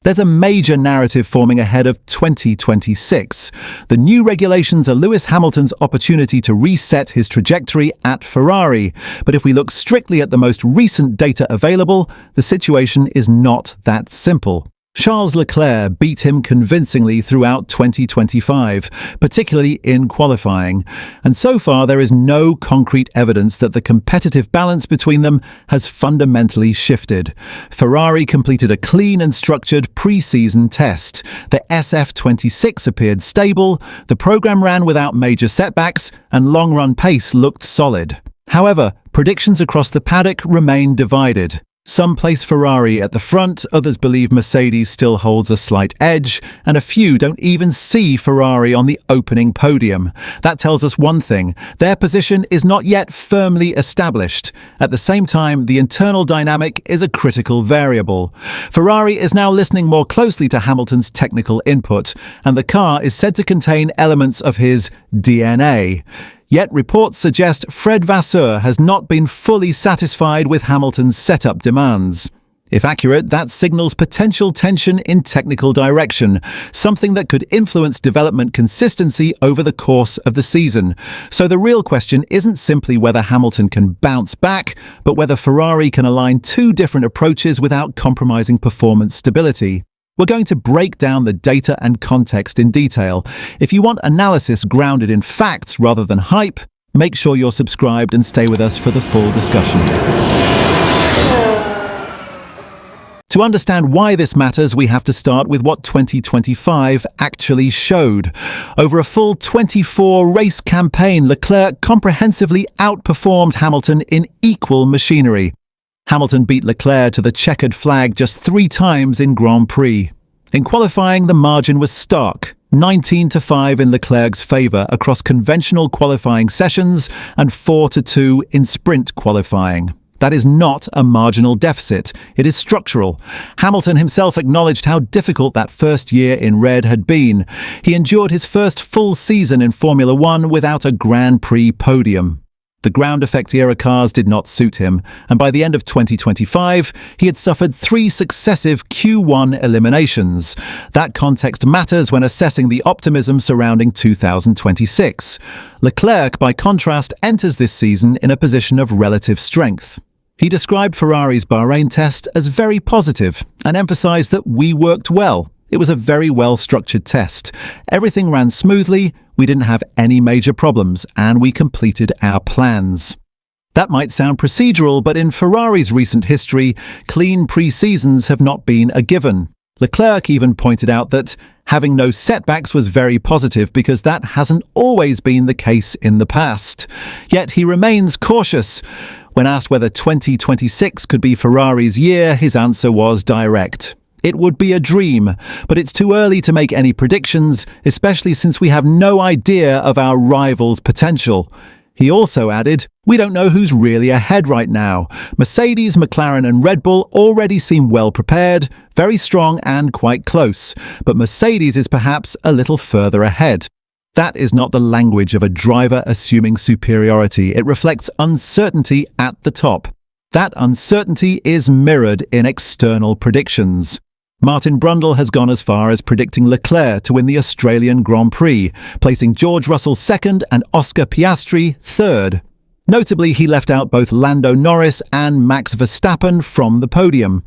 There's a major narrative forming ahead of 2026. The new regulations are Lewis Hamilton's opportunity to reset his trajectory at Ferrari. But if we look strictly at the most recent data available, the situation is not that simple. Charles Leclerc beat him convincingly throughout 2025, particularly in qualifying. And so far, there is no concrete evidence that the competitive balance between them has fundamentally shifted. Ferrari completed a clean and structured pre-season test. The SF26 appeared stable, the program ran without major setbacks, and long-run pace looked solid. However, predictions across the paddock remain divided. Some place Ferrari at the front, others believe Mercedes still holds a slight edge, and a few don't even see Ferrari on the opening podium. That tells us one thing: their position is not yet firmly established. At the same time, the internal dynamic is a critical variable. Ferrari is now listening more closely to Hamilton's technical input, and the car is said to contain elements of his DNA. Yet reports suggest Fred Vasseur has not been fully satisfied with Hamilton's setup demands. If accurate, that signals potential tension in technical direction, something that could influence development consistency over the course of the season. So the real question isn't simply whether Hamilton can bounce back, but whether Ferrari can align two different approaches without compromising performance stability. We're going to break down the data and context in detail. If you want analysis grounded in facts rather than hype, make sure you're subscribed and stay with us for the full discussion. To understand why this matters, we have to start with what 2025 actually showed. Over a full 24-race campaign, Leclerc comprehensively outperformed Hamilton in equal machinery. Hamilton beat Leclerc to the checkered flag just 3 times in Grand Prix. In qualifying, the margin was stark, 19-5 in Leclerc's favour across conventional qualifying sessions and 4-2 in sprint qualifying. That is not a marginal deficit, it is structural. Hamilton himself acknowledged how difficult that first year in red had been. He endured his first full season in Formula One without a Grand Prix podium. The ground effect era cars did not suit him, and by the end of 2025, he had suffered 3 successive Q1 eliminations. That context matters when assessing the optimism surrounding 2026. Leclerc, by contrast, enters this season in a position of relative strength. He described Ferrari's Bahrain test as very positive and emphasized that we worked well. It was a very well-structured test. Everything ran smoothly, we didn't have any major problems, and we completed our plans. That might sound procedural, but in Ferrari's recent history, clean pre-seasons have not been a given. Leclerc even pointed out that having no setbacks was very positive because that hasn't always been the case in the past. Yet he remains cautious. When asked whether 2026 could be Ferrari's year, his answer was direct. It would be a dream, but it's too early to make any predictions, especially since we have no idea of our rivals' potential. He also added, "We don't know who's really ahead right now. Mercedes, McLaren and Red Bull already seem well prepared, very strong and quite close, but Mercedes is perhaps a little further ahead." That is not the language of a driver assuming superiority. It reflects uncertainty at the top. That uncertainty is mirrored in external predictions. Martin Brundle has gone as far as predicting Leclerc to win the Australian Grand Prix, placing George Russell second and Oscar Piastri third. Notably, he left out both Lando Norris and Max Verstappen from the podium.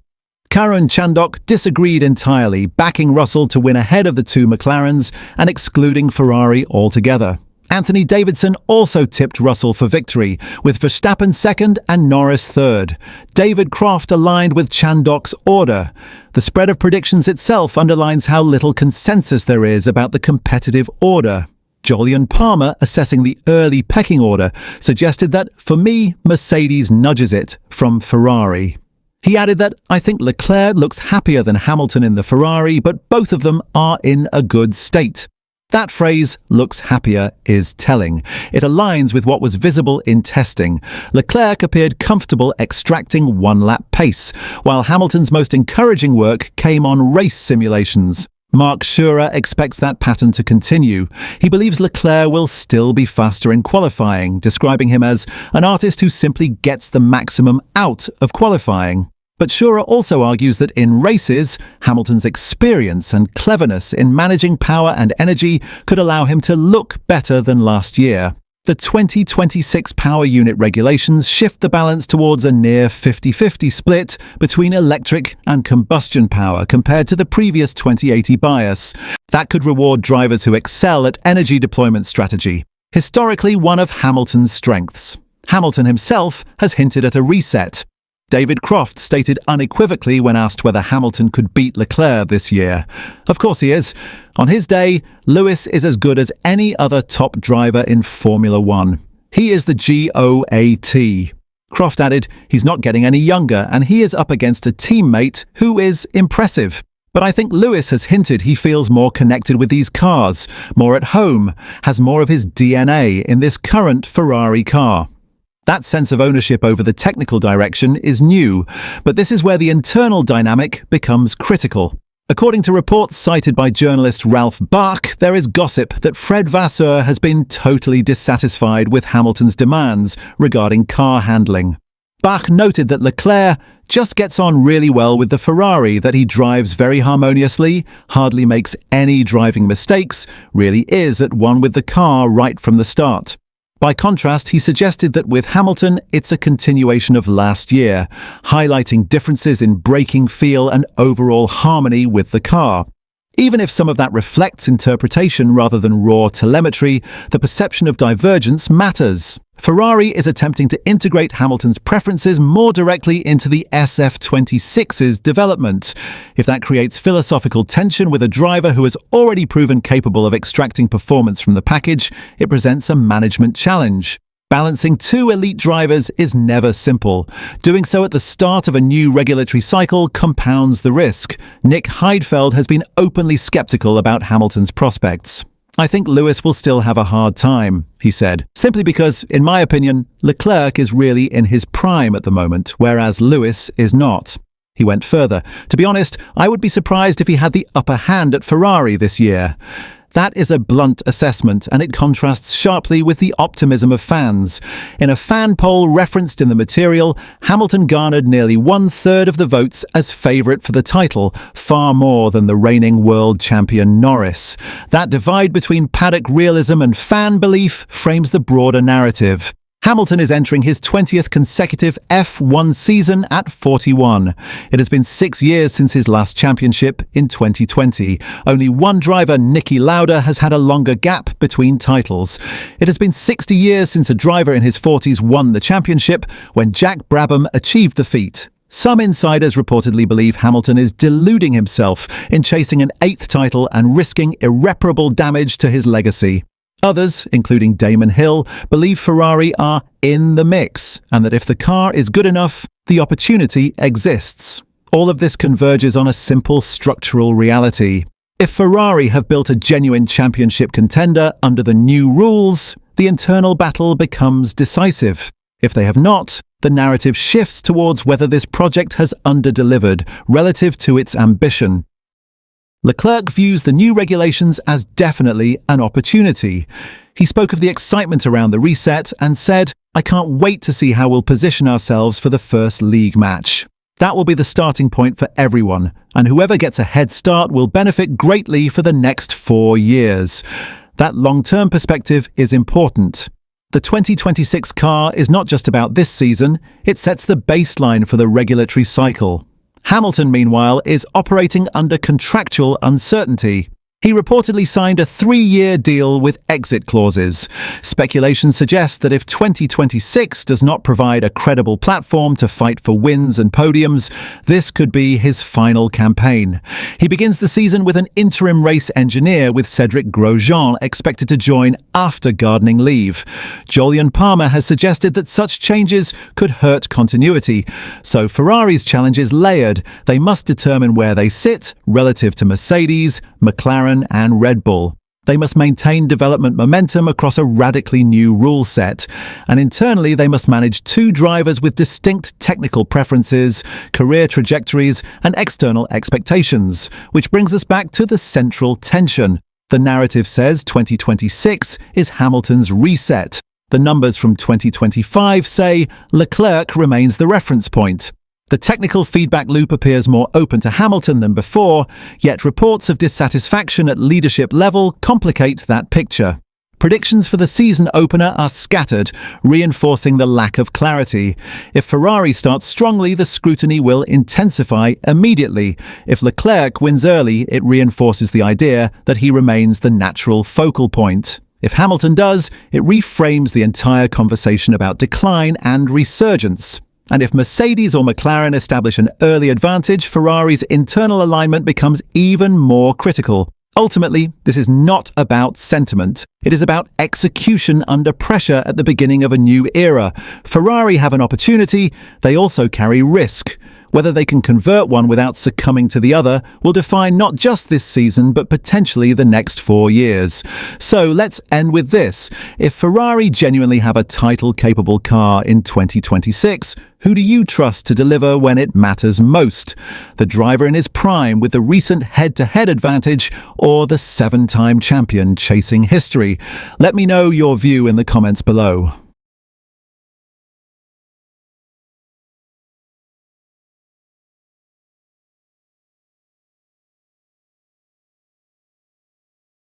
Karun Chandhok disagreed entirely, backing Russell to win ahead of the 2 McLarens and excluding Ferrari altogether. Anthony Davidson also tipped Russell for victory, with Verstappen second and Norris third. David Croft aligned with Chandhok's order. The spread of predictions itself underlines how little consensus there is about the competitive order. Jolyon Palmer, assessing the early pecking order, suggested that, for me, Mercedes nudges it from Ferrari. He added that, "I think Leclerc looks happier than Hamilton in the Ferrari, but both of them are in a good state." That phrase, "looks happier," is telling. It aligns with what was visible in testing. Leclerc appeared comfortable extracting one-lap pace, while Hamilton's most encouraging work came on race simulations. Mark Schurer expects that pattern to continue. He believes Leclerc will still be faster in qualifying, describing him as an artist who simply gets the maximum out of qualifying. But Shura also argues that in races, Hamilton's experience and cleverness in managing power and energy could allow him to look better than last year. The 2026 power unit regulations shift the balance towards a near 50-50 split between electric and combustion power compared to the previous 2080 bias. That could reward drivers who excel at energy deployment strategy, historically one of Hamilton's strengths. Hamilton himself has hinted at a reset. David Croft stated unequivocally when asked whether Hamilton could beat Leclerc this year. Of course he is. On his day, Lewis is as good as any other top driver in Formula One. He is the GOAT. Croft added he's not getting any younger and he is up against a teammate who is impressive. But I think Lewis has hinted he feels more connected with these cars, more at home, has more of his DNA in this current Ferrari car. That sense of ownership over the technical direction is new, but this is where the internal dynamic becomes critical. According to reports cited by journalist Ralph Bach, there is gossip that Fred Vasseur has been totally dissatisfied with Hamilton's demands regarding car handling. Bach noted that Leclerc just gets on really well with the Ferrari, that he drives very harmoniously, hardly makes any driving mistakes, really is at one with the car right from the start. By contrast, he suggested that with Hamilton, it's a continuation of last year, highlighting differences in braking feel and overall harmony with the car. Even if some of that reflects interpretation rather than raw telemetry, the perception of divergence matters. Ferrari is attempting to integrate Hamilton's preferences more directly into the SF26's development. If that creates philosophical tension with a driver who has already proven capable of extracting performance from the package, it presents a management challenge. Balancing two elite drivers is never simple. Doing so at the start of a new regulatory cycle compounds the risk. Nick Heidfeld has been openly skeptical about Hamilton's prospects. I think Lewis will still have a hard time, he said, simply because, in my opinion, Leclerc is really in his prime at the moment, whereas Lewis is not. He went further. To be honest, I would be surprised if he had the upper hand at Ferrari this year. That is a blunt assessment, and it contrasts sharply with the optimism of fans. In a fan poll referenced in the material, Hamilton garnered nearly 1/3 of the votes as favourite for the title, far more than the reigning world champion Norris. That divide between paddock realism and fan belief frames the broader narrative. Hamilton is entering his 20th consecutive F1 season at 41. It has been 6 years since his last championship in 2020. Only one driver, Niki Lauda, has had a longer gap between titles. It has been 60 years since a driver in his 40s won the championship, when Jack Brabham achieved the feat. Some insiders reportedly believe Hamilton is deluding himself in chasing an 8th title and risking irreparable damage to his legacy. Others, including Damon Hill, believe Ferrari are in the mix, and that if the car is good enough, the opportunity exists. All of this converges on a simple structural reality. If Ferrari have built a genuine championship contender under the new rules, the internal battle becomes decisive. If they have not, the narrative shifts towards whether this project has underdelivered relative to its ambition. Leclerc views the new regulations as definitely an opportunity. He spoke of the excitement around the reset and said, "I can't wait to see how we'll position ourselves for the first league match. That will be the starting point for everyone, and whoever gets a head start will benefit greatly for the next 4 years." That long-term perspective is important. The 2026 car is not just about this season, it sets the baseline for the regulatory cycle. Hamilton, meanwhile, is operating under contractual uncertainty. He reportedly signed a 3-year deal with exit clauses. Speculation suggests that if 2026 does not provide a credible platform to fight for wins and podiums, this could be his final campaign. He begins the season with an interim race engineer, with Cedric Grosjean expected to join after gardening leave. Jolyon Palmer has suggested that such changes could hurt continuity. So Ferrari's challenge is layered. They must determine where they sit relative to Mercedes, McLaren, and Red Bull. They must maintain development momentum across a radically new rule set, and internally they must manage 2 drivers with distinct technical preferences, career trajectories, and external expectations, which brings us back to the central tension. The narrative says 2026 is Hamilton's reset. The numbers from 2025 say Leclerc remains the reference point. The technical feedback loop appears more open to Hamilton than before, yet reports of dissatisfaction at leadership level complicate that picture. Predictions for the season opener are scattered, reinforcing the lack of clarity. If Ferrari starts strongly, the scrutiny will intensify immediately. If Leclerc wins early, it reinforces the idea that he remains the natural focal point. If Hamilton does, it reframes the entire conversation about decline and resurgence. And if Mercedes or McLaren establish an early advantage, Ferrari's internal alignment becomes even more critical. Ultimately, this is not about sentiment. It is about execution under pressure at the beginning of a new era. Ferrari have an opportunity, they also carry risk. Whether they can convert one without succumbing to the other will define not just this season, but potentially the next 4 years. So let's end with this. If Ferrari genuinely have a title-capable car in 2026, who do you trust to deliver when it matters most? The driver in his prime with the recent head-to-head advantage, or the 7-time champion chasing history? Let me know your view in the comments below.